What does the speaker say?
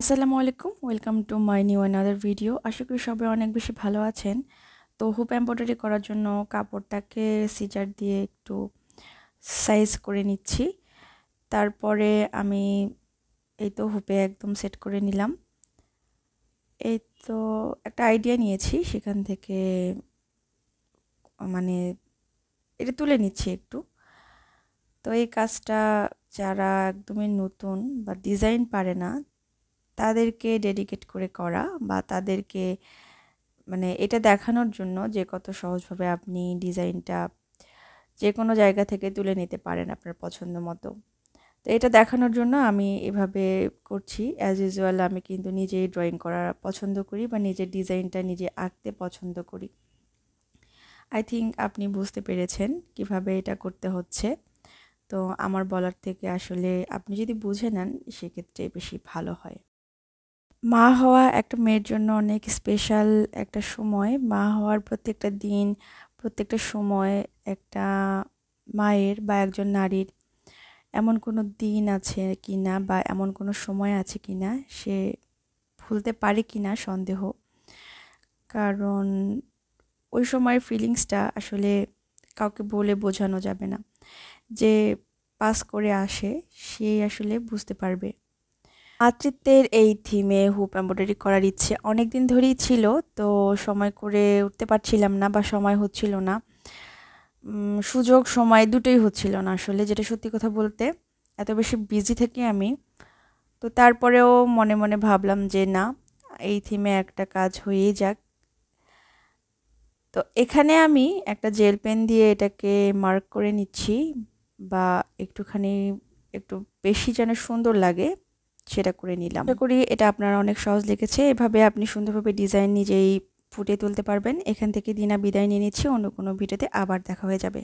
আসসালামু আলাইকুম, welcome to my new another video. আশা করি সবাই অনেক বেশি ভালো আছেন। তো হুপ এমব্রয়ডারি করার জন্য কাপড়টাকে সিজার দিয়ে একটু সাইজ করে নিচ্ছি। তারপরে আমি এই তো হুপে একদম সেট করে নিলাম। এই তো একটা আইডিয়া নিয়েছি, সেখান থেকে মানে এটা তুলে নিচ্ছি একটু। তো এই কাজটা যারা একদমই নতুন বা ডিজাইন পারে না তাদেরকে ডেডিকেট করে করা, বা তাদেরকে এটা দেখানোর জন্য যে কত সহজভাবে আপনি ডিজাইনটা যে কোনো জায়গা থেকে তুলে নিতে পারেন আপনার পছন্দ মতো। তো এটা দেখানোর জন্য আমি এভাবে করছি। অ্যাজ ইউজুয়াল আমি কিন্তু নিজেই ড্রয়িং করা পছন্দ করি বা নিজের ডিজাইনটা নিজে আঁকতে পছন্দ করি। আই থিঙ্ক আপনি বুঝতে পেরেছেন কিভাবে এটা করতে হচ্ছে। তো আমার বলার থেকে আসলে আপনি যদি বুঝে নেন সেক্ষেত্রে বেশি ভালো হয়। মা হওয়া একটা মেয়ের জন্য অনেক স্পেশাল একটা সময়। মা হওয়ার প্রত্যেকটা দিন, প্রত্যেকটা সময় একটা মায়ের বা একজন নারীর এমন কোনো দিন আছে কিনা বা এমন কোনো সময় আছে কিনা সে ভুলতে পারে কিনা সন্দেহ। কারণ ওই সময়ের ফিলিংসটা আসলে কাউকে বলে বোঝানো যাবে না। যে পাস করে আসে সেই আসলে বুঝতে পারবে। মাতৃত্বের এই থিমে হুপ এমব্রয়ডারি করার ইচ্ছে অনেক দিন ধরেই ছিল। তো সময় করে উঠতে পারছিলাম না বা সময় হচ্ছিল না। সুযোগ সময় দুটোই হচ্ছিল না আসলে, যেটা সত্যি কথা বলতে। এত বেশি বিজি থাকি আমি। তো তারপরেও মনে মনে ভাবলাম যে না, এই থিমে একটা কাজ হয়েই যাক। তো এখানে আমি একটা জেল পেন দিয়ে এটাকে মার্ক করে নিচ্ছি, বা একটুখানি একটু বেশি যেন সুন্দর লাগে সেটা করে নিলাম। আশা করি এটা আপনার অনেক সহজ লেগেছে। এভাবে আপনি সুন্দরভাবে ডিজাইন নিজেই ফুটিয়ে তুলতে পারবেন। এখান থেকে দিনা বিদায় নিয়ে নিচ্ছি। অন্য কোনো ভিডিওতে আবার দেখা হয়ে যাবে।